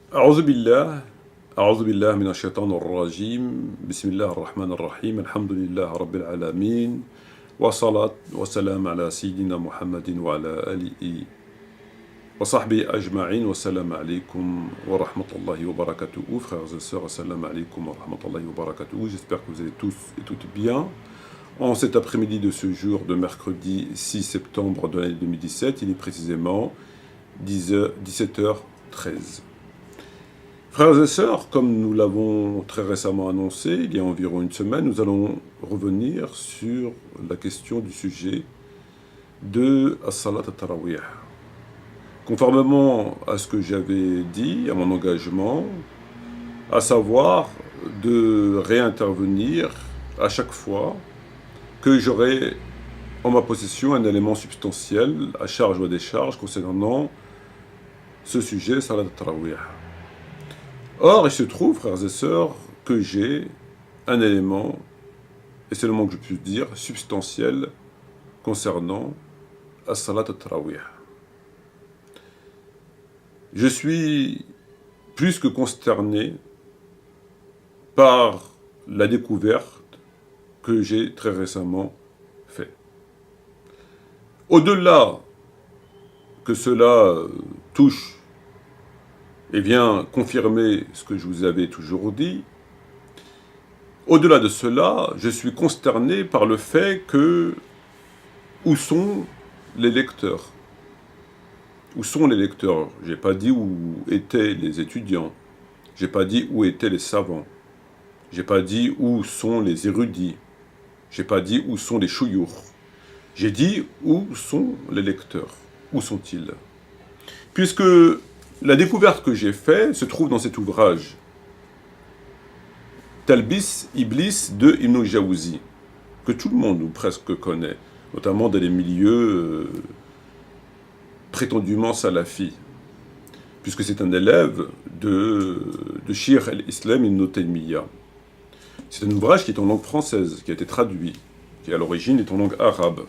أعوذ بالله أعوذ بالله من الشيطان الرجيم بسم الله الرحمن الرحيم الحمد لله رب العالمين والصلاة والسلام على سيدنا محمد وعلى آله وصحبه أجمعين والسلام عليكم ورحمة الله وبركاته. Frères et sœurs, assalamu alaikum wa rahmatullahi wa barakatuh. J'espère que vous allez tous et toutes bien. En cet après-midi de ce jour de mercredi 6 septembre de l'année 2017, il est précisément 17h13. Frères et sœurs, comme nous l'avons très récemment annoncé, il y a environ une semaine, nous allons revenir sur la question du sujet de As-Salat al-Tarawih. Conformément à ce que j'avais dit, à mon engagement, à savoir de réintervenir à chaque fois que j'aurai en ma possession un élément substantiel, à charge ou à décharge, concernant ce sujet, Salat al-Tarawih. Or, il se trouve, frères et sœurs, que j'ai un élément, et c'est le mot que je puisse dire, substantiel concernant As-Salat al-Tarawih. Je suis plus que consterné par la découverte que j'ai très récemment faite. Au-delà que cela touche et vient confirmer ce que je vous avais toujours dit, au-delà de cela, je suis consterné par le fait que où sont les lecteurs? Où sont les lecteurs? Je n'ai pas dit où étaient les étudiants, je n'ai pas dit où étaient les savants, je n'ai pas dit où sont les érudits, je n'ai pas dit où sont les chouyours, j'ai dit où sont les lecteurs, où sont-ils? Puisque la découverte que j'ai faite se trouve dans cet ouvrage, Talbis Iblis de Ibn Jawzi, que tout le monde ou presque connaît, notamment dans les milieux prétendument salafis, puisque c'est un élève de Shir al-Islam Ibn Taymiyyah. C'est un ouvrage qui est en langue française, qui a été traduit, qui à l'origine est en langue arabe,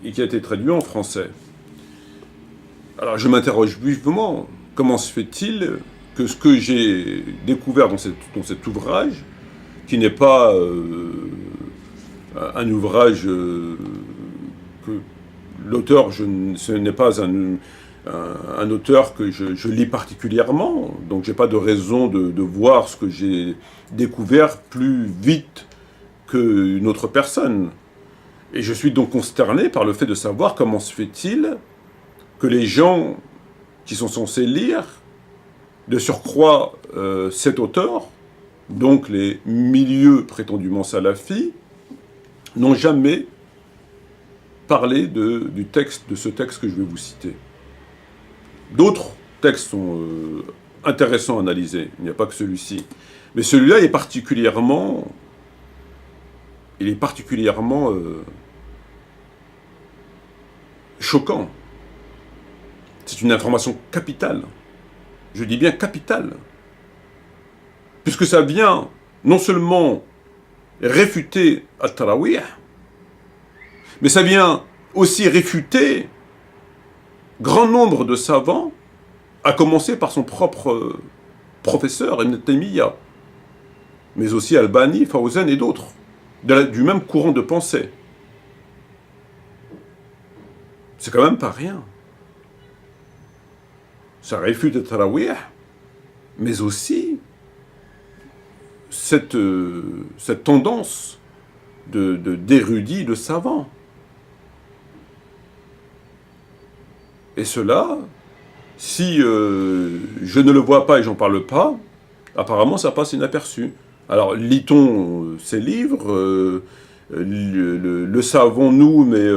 et qui a été traduit en français. Alors je m'interroge vivement, comment se fait-il que ce que j'ai découvert dans cet ouvrage, qui n'est pas un ouvrage que l'auteur, ce n'est pas un auteur que je lis particulièrement, donc j'ai pas de raison de voir ce que j'ai découvert plus vite qu'une autre personne. Et je suis donc consterné par le fait de savoir comment se fait-il que les gens qui sont censés lire, de surcroît cet auteur, donc les milieux prétendument salafis, n'ont jamais parlé de ce texte que je vais vous citer. D'autres textes sont intéressants à analyser, il n'y a pas que celui-ci. Mais celui-là est particulièrement choquant. C'est une information capitale. Je dis bien capitale. Puisque ça vient non seulement réfuter At-Tarawih, mais ça vient aussi réfuter grand nombre de savants, à commencer par son propre professeur, Ibn Taymiyyah, mais aussi Albani, Fawzan et d'autres, du même courant de pensée. C'est quand même pas rien. Ça réfute le Tarawih, mais aussi cette tendance d'érudits, de savants. Et cela, si je ne le vois pas et j'en parle pas, apparemment ça passe inaperçu. Alors lit-on ces livres, le savons-nous, mais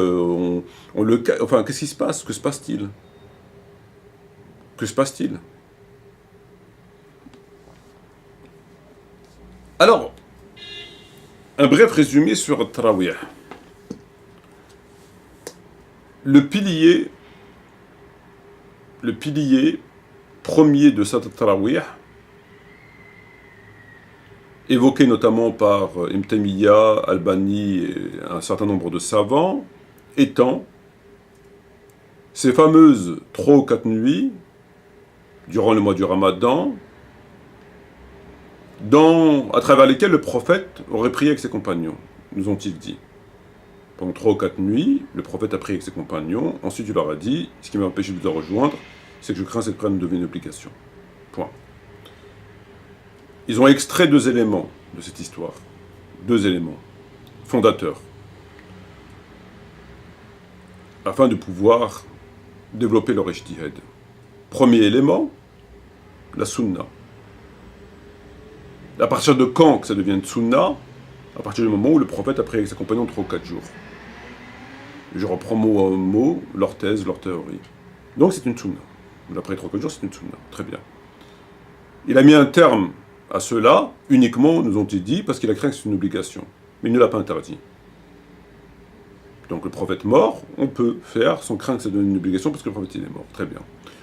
on le... Enfin, qu'est-ce qui se passe? Que se passe-t-il? Que se passe-t-il? Alors, un bref résumé sur Tarawih. Le pilier premier de cette Tarawih, évoqué notamment par Ibn Taymiyyah, Albani et un certain nombre de savants, étant ces fameuses 3 ou 4 nuits durant le mois du Ramadan, à travers lesquels le prophète aurait prié avec ses compagnons, nous ont-ils dit. Pendant 3 ou 4 nuits, le prophète a prié avec ses compagnons. Ensuite, il leur a dit, ce qui m'a empêché de vous rejoindre, c'est que je crains que cette prière ne devienne une obligation. Point. Ils ont extrait 2 éléments de cette histoire. 2 éléments fondateurs. Afin de pouvoir développer leur ijtihad. Premier élément, la sunna. À partir de quand que ça devient une sunna? À partir du moment où le prophète a prié avec ses compagnons 3 ou 4 jours. Je reprends mot à mot leur thèse, leur théorie. Donc c'est une sunna. Après 3 ou 4 jours, c'est une sunna. Très bien. Il a mis un terme à cela, uniquement, nous ont-ils dit, parce qu'il a craint que c'est une obligation. Mais il ne l'a pas interdit. Donc le prophète mort, on peut faire sans craindre que ça devienne une obligation, parce que le prophète il est mort. Très bien.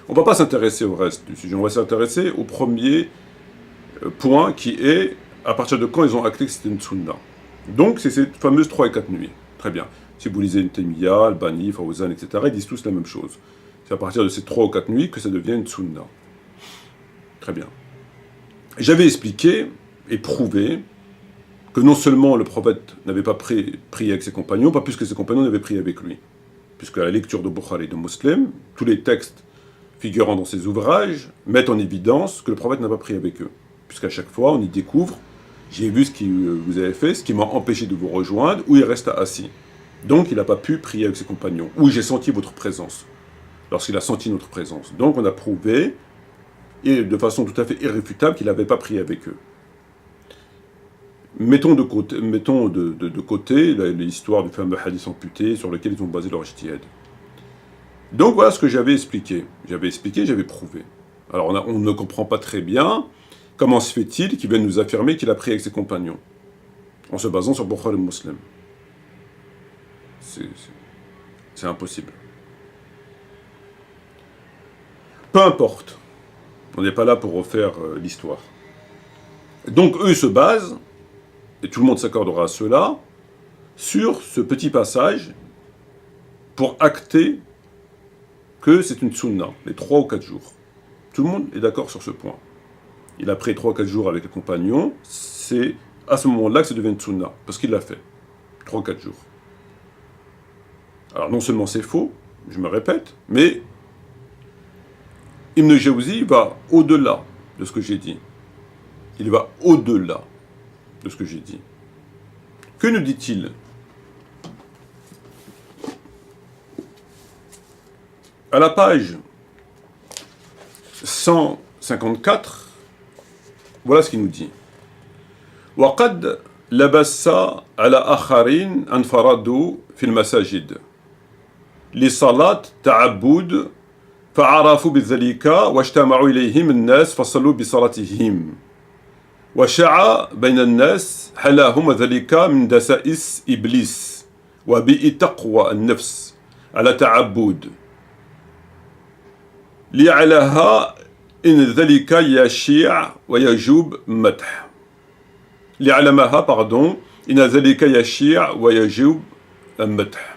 On ne va pas s'intéresser au reste du sujet. On va s'intéresser au premier point qui est, à partir de quand ils ont acté que c'était une sunna. Donc c'est cette fameuse 3 et 4 nuits. Très bien. Si vous lisez une Taymiya, Albani, Fawzan, etc., ils disent tous la même chose. C'est à partir de ces 3 ou 4 nuits que ça devient une sunna. Très bien. J'avais expliqué et prouvé que non seulement le prophète n'avait pas prié avec ses compagnons, pas plus que ses compagnons n'avaient prié avec lui. Puisque à la lecture de Bukhari et de Muslim, tous les textes figurant dans ces ouvrages mettent en évidence que le prophète n'a pas prié avec eux. Puisqu'à chaque fois, on y découvre, j'ai vu ce que vous avez fait, ce qui m'a empêché de vous rejoindre, ou il reste assis. Donc il n'a pas pu prier avec ses compagnons, ou j'ai senti votre présence, lorsqu'il a senti notre présence. Donc on a prouvé, et de façon tout à fait irréfutable, qu'il n'avait pas prié avec eux. Mettons de côté l'histoire du fameux hadith amputé sur lequel ils ont basé leur ijtihad. Donc voilà ce que j'avais expliqué. J'avais prouvé. Alors on ne comprend pas très bien comment se fait-il qu'il vienne nous affirmer qu'il a prié avec ses compagnons, en se basant sur Bukhari et Muslim. C'est impossible. Peu importe. On n'est pas là pour refaire l'histoire. Donc eux se basent, et tout le monde s'accordera à cela, sur ce petit passage pour acter que c'est une sunna, les 3 ou 4 jours. Tout le monde est d'accord sur ce point. Il a pris 3 ou 4 jours avec les compagnons, c'est à ce moment-là que ça devient une sunna, parce qu'il l'a fait. 3 ou 4 jours. Alors non seulement c'est faux, je me répète, mais Ibn Jawzi va au-delà de ce que j'ai dit. Il va au-delà de ce que j'ai dit. Que nous dit-il? À la page 154, voilà ce qu'il nous dit. وقد لبس على آخرين انفردوا في المساجد لصلاة تعبد فعرفوا بذلك واجتمعوا إليهم الناس فصلوا بصلاتهم وشاع بين الناس حلاهم ذلك من دسائس إبليس وبيء تقوى النفس على تعبد ليعلها إن ذلك يشيع ويجوب مدح ليعلمها إن ذلك يشيع ويجوب مدح.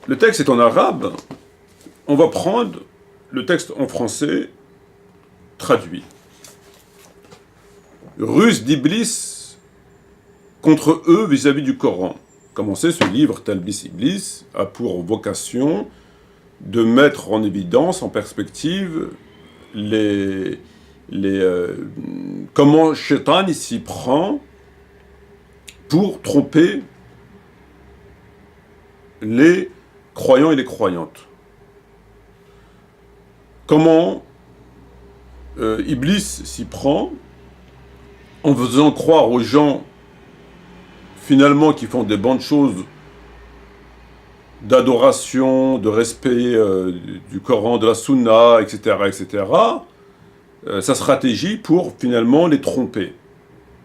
Le texte est en arabe, on va prendre le texte en français traduit. Ruse d'Iblis contre eux vis-à-vis du Coran. Comme on sait, ce livre, Talbis Iblis, a pour vocation de mettre en évidence, en perspective, comment Shaitan s'y prend pour tromper les croyants et les croyantes. Comment Iblis s'y prend en faisant croire aux gens finalement qui font des bonnes choses d'adoration, de respect du Coran, de la Sunna, etc., etc., sa stratégie pour finalement les tromper.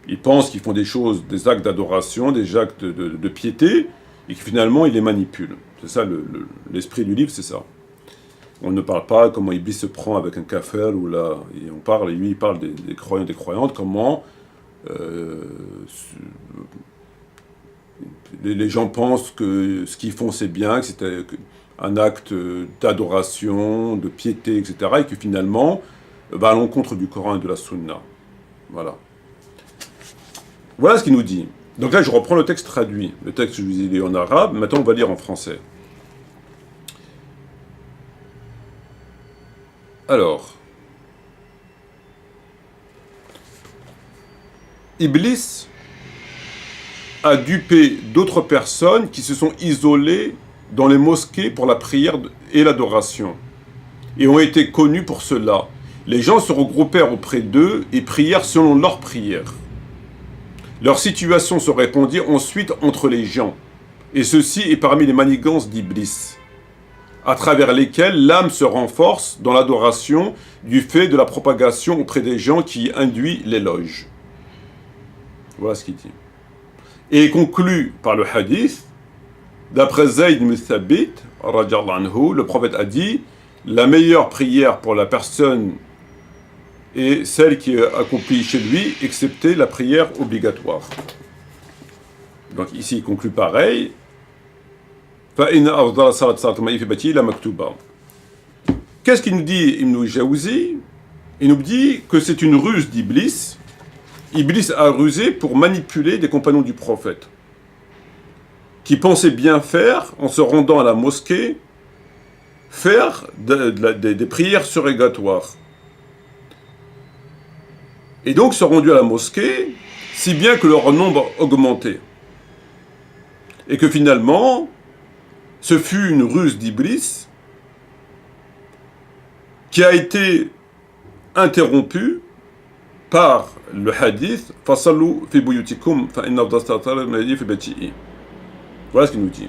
Ils pensent qu'ils font des choses, des actes d'adoration, des actes de piété, et que finalement ils les manipulent. C'est ça l'esprit du livre, c'est ça. On ne parle pas comment Iblis se prend avec un kafir, ou là, et on parle, et lui il parle des croyants, des croyantes, comment les gens pensent que ce qu'ils font c'est bien, un acte d'adoration, de piété, etc., et que finalement va à l'encontre du Coran et de la Sunna. Voilà. Voilà ce qu'il nous dit. Donc là, je reprends le texte traduit. Le texte, je vous ai lu en arabe, maintenant on va lire en français. Alors, Iblis a dupé d'autres personnes qui se sont isolées dans les mosquées pour la prière et l'adoration, et ont été connus pour cela. Les gens se regroupèrent auprès d'eux et prièrent selon leur prière. Leur situation se répandit ensuite entre les gens, et ceci est parmi les manigances d'Iblis, à travers lesquelles l'âme se renforce dans l'adoration du fait de la propagation auprès des gens qui induit l'éloge. Voilà ce qu'il dit. Et conclut par le hadith, d'après Zayd ibn Thabit, anhu, le prophète a dit, la meilleure prière pour la personne est celle qui est accomplie chez lui, excepté la prière obligatoire. Donc ici il conclut pareil, qu'est-ce qu'il nous dit Ibn Jawzi? Il nous dit que c'est une ruse d'Iblis. Iblis a rusé pour manipuler des compagnons du prophète, qui pensaient bien faire, en se rendant à la mosquée, faire des prières surrogatoires. Et donc sont rendus à la mosquée, si bien que leur nombre augmentait. Et que finalement, ce fut une ruse d'Iblis qui a été interrompue par le hadith « Fasallu fi buyutikum fa inna afdal fi bati'i ». Voilà ce qu'il nous dit.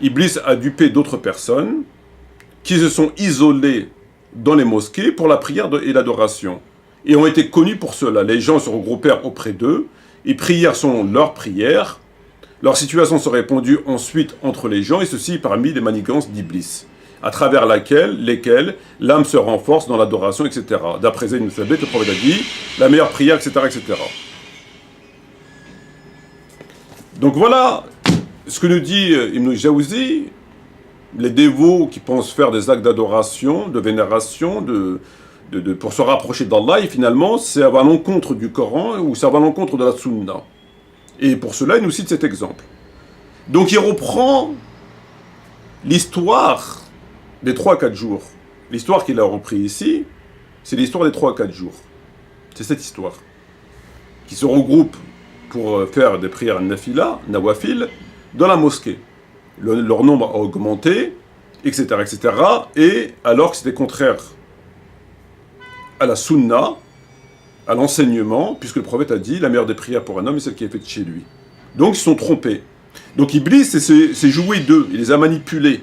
Iblis a dupé d'autres personnes qui se sont isolées dans les mosquées pour la prière et l'adoration, et ont été connus pour cela. Les gens se regroupèrent auprès d'eux et prièrent selon leur prière. Leur situation se répandit ensuite entre les gens, et ceci parmi les manigances d'Iblis, à travers lesquelles l'âme se renforce dans l'adoration, etc. D'après Zayd ibn Thabit, le prophète a dit, la meilleure prière, etc., etc. Donc voilà ce que nous dit Ibn Jawzi, les dévots qui pensent faire des actes d'adoration, de vénération, pour se rapprocher d'Allah, et finalement, c'est à l'encontre du Coran, ou c'est à l'encontre de la Sunna. Et pour cela, il nous cite cet exemple. Donc il reprend l'histoire des 3-4 jours. L'histoire qu'il a repris ici, c'est l'histoire des 3-4 jours. C'est cette histoire. Qui se regroupent pour faire des prières nafila, nawafil, dans la mosquée. Leur nombre a augmenté, etc., etc. Et alors que c'était contraire à la sunna, à l'enseignement, puisque le prophète a dit, la meilleure des prières pour un homme est celle qui est faite chez lui. Donc ils se sont trompés. Donc Iblis s'est joué d'eux, il les a manipulés,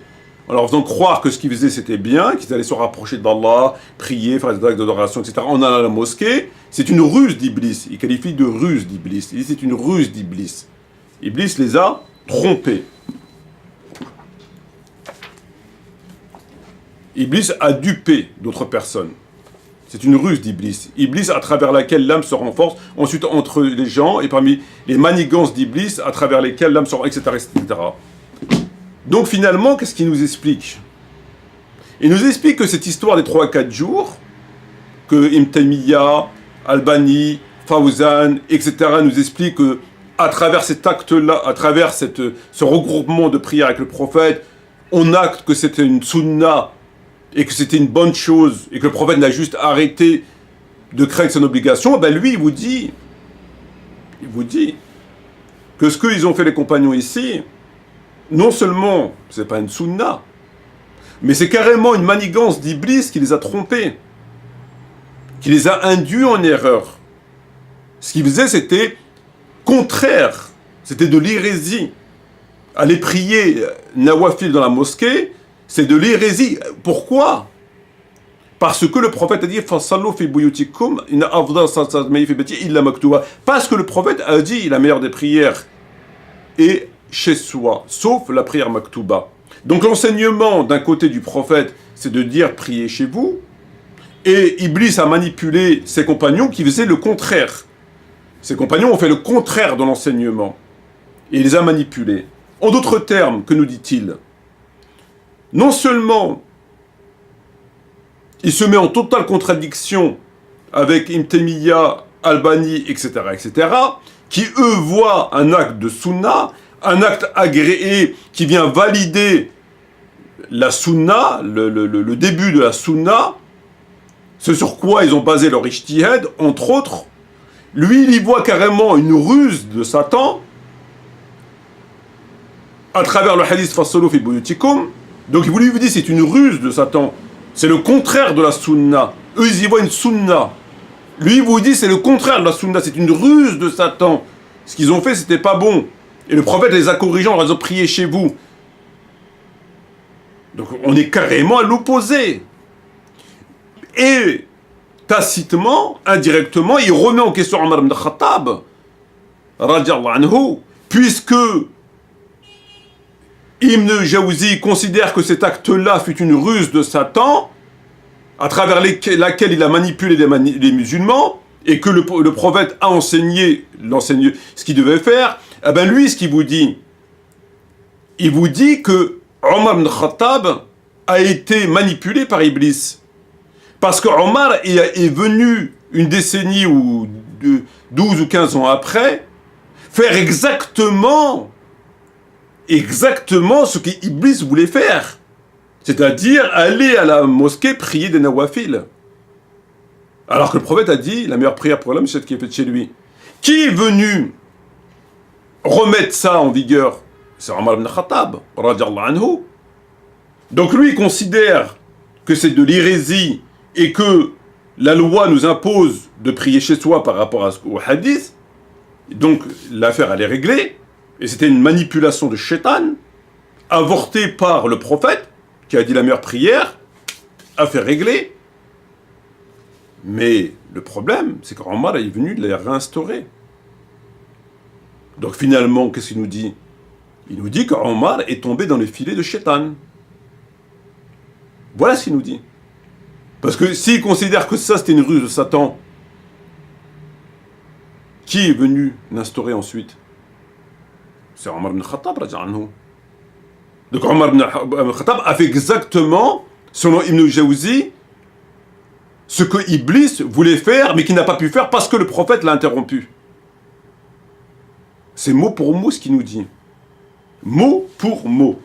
en leur faisant croire que ce qu'ils faisaient c'était bien, qu'ils allaient se rapprocher d'Allah, prier, faire des actes d'adoration, etc. En allant à la mosquée, c'est une ruse d'Iblis. Il qualifie de ruse d'Iblis. Il dit c'est une ruse d'Iblis. Iblis les a trompés. Iblis a dupé d'autres personnes. C'est une ruse d'Iblis. Iblis à travers laquelle l'âme se renforce, ensuite entre les gens, et parmi les manigances d'Iblis à travers lesquelles l'âme se renforce, etc., etc. Donc finalement, qu'est-ce qu'il nous explique? Il nous explique que cette histoire des 3-4 jours, que Ibn Taymiyyah, Albani, Fawzan, etc. nous expliquent que à travers cet acte-là, à travers ce regroupement de prières avec le prophète, on acte que c'était une sunna, et que c'était une bonne chose, et que le prophète n'a juste arrêté de craindre son obligation, ben lui, il vous dit que ce qu'ils ont fait les compagnons ici, non seulement, c'est pas une sunna, mais c'est carrément une manigance d'Iblis qui les a trompés, qui les a induits en erreur. Ce qu'ils faisaient, c'était contraire, c'était de l'hérésie. Aller prier nawafil dans la mosquée, c'est de l'hérésie. Pourquoi? Parce que le prophète a dit parce que le prophète a dit la meilleure des prières est chez soi, sauf la prière maktouba. Donc l'enseignement d'un côté du prophète, c'est de dire priez chez vous, et Iblis a manipulé ses compagnons qui faisaient le contraire. Ses compagnons ont fait le contraire de l'enseignement, et il les a manipulés. En d'autres termes, que nous dit-il? non seulement il se met en totale contradiction avec Ibn Taymiyyah, Albani, etc., qui eux voient un acte de sunna, un acte agréé qui vient valider la sunna, le début de la sunna, ce sur quoi ils ont basé leur ijtihad, entre autres. Lui, il y voit carrément une ruse de Satan à travers le hadith Fassalu fi buyutikum. Donc il voulait vous dire c'est une ruse de Satan. C'est le contraire de la sunna. Eux, ils y voient une sunna. Lui, il vous dit c'est le contraire de la sunna. C'est une ruse de Satan. Ce qu'ils ont fait, c'était pas bon. Et le prophète les a corrigés en leur priez chez vous. Donc on est carrément à l'opposé. Et tacitement, indirectement, il remet en question Omar ibn Khattab, radiallahu anhu, puisque Ibn Jawzi considère que cet acte-là fut une ruse de Satan, à travers laquelle il a manipulé les musulmans, et que le prophète a enseigné ce qu'il devait faire. Eh bien lui, ce qu'il vous dit, il vous dit que Omar ibn Khattab a été manipulé par Iblis. Parce que Omar est venu une décennie ou 12 ou 15 ans après faire exactement ce qu'Iblis voulait faire. C'est-à-dire aller à la mosquée prier des nawafil. Alors que le prophète a dit, la meilleure prière pour l'homme, c'est celle qui est faite chez lui. Qui est venu remettre ça en vigueur? C'est Omar ibn Khattab, radiallahu anhu. Donc lui, il considère que c'est de l'hérésie et que la loi nous impose de prier chez soi par rapport au hadith. Donc l'affaire, elle est réglée. Et c'était une manipulation de shaitan, avortée par le prophète, qui a dit la meilleure prière, affaire réglée. Mais le problème, c'est qu'Omar est venu de la réinstaurer. Donc finalement, qu'est-ce qu'il nous dit? Il nous dit qu'Omar est tombé dans le filet de shaitan. Voilà ce qu'il nous dit. Parce que s'il considère que ça c'était une ruse de Satan, qui est venu l'instaurer ensuite? C'est Omar ibn Khattab, radiallahu anhu. Donc Omar ibn Khattab a fait exactement, selon Ibn Jawzi, ce que Iblis voulait faire, mais qu'il n'a pas pu faire parce que le prophète l'a interrompu. C'est mot pour mot ce qu'il nous dit. Mot pour mot.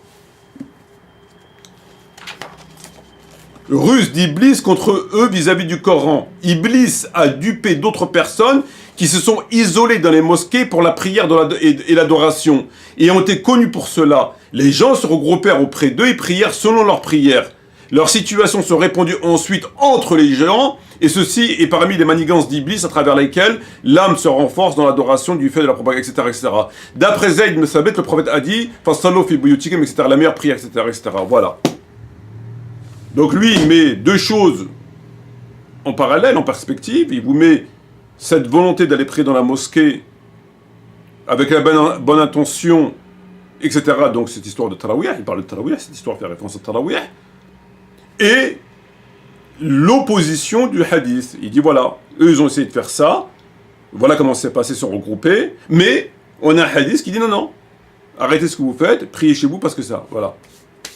Ruse d'Iblis contre eux vis-à-vis du Coran. Iblis a dupé d'autres personnes qui se sont isolées dans les mosquées pour la prière et l'adoration, et ont été connus pour cela. Les gens se regroupèrent auprès d'eux et prièrent selon leurs prières. Leurs situations se répandues ensuite entre les gens, et ceci est parmi les manigances d'Iblis à travers lesquelles l'âme se renforce dans l'adoration du fait de la propagande, etc., etc. D'après Zayd ibn Thabit, le prophète a dit « Fassalu fi buyutikum », etc., la meilleure prière, etc., etc. Voilà. Donc lui, il met deux choses en parallèle, en perspective. Il vous met cette volonté d'aller prier dans la mosquée avec la bonne intention, etc. Donc cette histoire de Tarawih, il parle de Tarawih, cette histoire fait référence à Tarawih. Et l'opposition du hadith. Il dit voilà, eux ils ont essayé de faire ça, voilà comment c'est passé, sont regroupés, mais on a un hadith qui dit non, non, arrêtez ce que vous faites, priez chez vous parce que ça, voilà.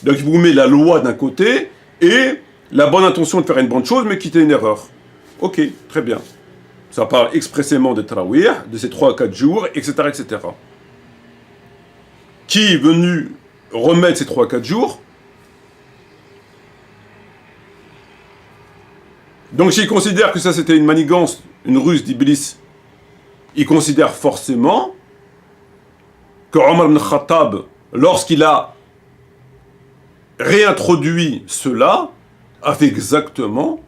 Donc il vous met la loi d'un côté, et la bonne intention de faire une bonne chose, mais quitter une erreur. Ok, très bien. Ça parle expressément de Tarawih, de ces 3 à 4 jours, etc., etc. Qui est venu remettre ces 3 à 4 jours? Donc s'il considère que ça c'était une manigance, une ruse d'Iblis, il considère forcément que Omar ibn Khattab, lorsqu'il a réintroduit cela, a fait exactement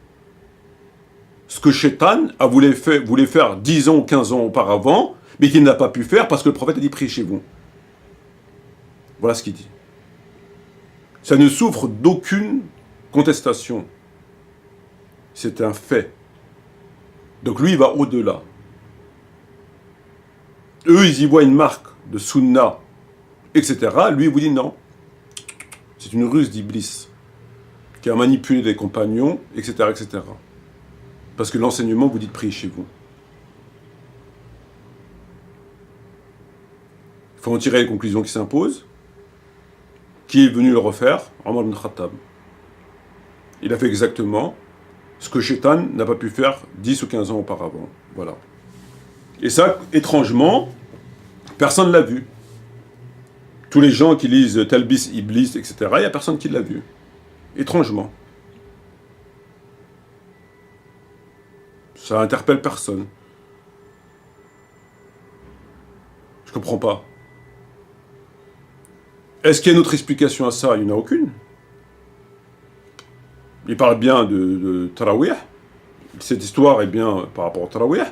ce que Shaitan voulait faire 10 ans ou 15 ans auparavant, mais qu'il n'a pas pu faire parce que le prophète a dit priez chez vous. Voilà ce qu'il dit. Ça ne souffre d'aucune contestation. C'est un fait. Donc lui, il va au-delà. Eux, ils y voient une marque de sunna, etc. Lui, il vous dit non. C'est une ruse d'Iblis qui a manipulé les compagnons, etc., etc. Parce que l'enseignement vous dit de prier chez vous. Il faut en tirer les conclusions qui s'imposent. Qui est venu le refaire? Omar ibn Khattab. Il a fait exactement ce que Shaitan n'a pas pu faire 10 ou 15 ans auparavant. Voilà. Et ça, étrangement, personne ne l'a vu. Tous les gens qui lisent Talbis Iblis, etc., il n'y a personne qui l'a vu. Étrangement. Ça interpelle personne. Je comprends pas. Est-ce qu'il y a une autre explication à ça? Il n'y en a aucune. Il parle bien de Tarawih. Cette histoire est bien par rapport au Tarawih.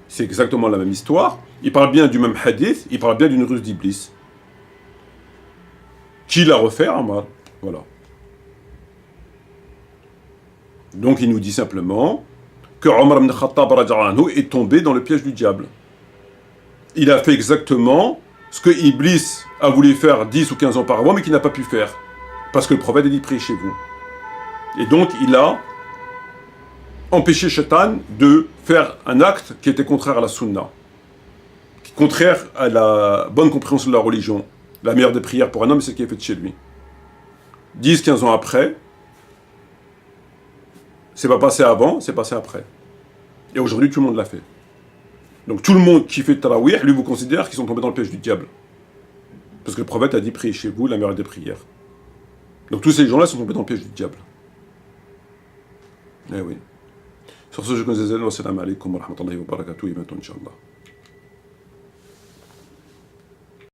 C'est exactement la même histoire. Il parle bien du même hadith. Il parle bien d'une ruse d'Iblis. Qui l'a refait? Omar. Voilà. Donc il nous dit simplement que Omar ibn Khattab est tombé dans le piège du diable. Il a fait exactement ce que Iblis a voulu faire 10 ou 15 ans auparavant, mais qu'il n'a pas pu faire. Parce que le prophète a dit priez chez vous. Et donc il a empêché Shaitan de faire un acte qui était contraire à la sunna, contraire à la bonne compréhension de la religion. La meilleure des prières pour un homme, c'est ce qui est fait chez lui. 10-15 ans après, c'est pas passé avant, c'est passé après. Et aujourd'hui, tout le monde l'a fait. Donc tout le monde qui fait Tarawih, lui, vous considère qu'ils sont tombés dans le piège du diable. Parce que le prophète a dit priez chez vous, la meilleure des prières. Donc tous ces gens-là sont tombés dans le piège du diable. Eh oui. Sur ce, je vous dis, wassalamu alaikum wa rahmatullahi wa barakatuh, et maintenant, Inch'Allah.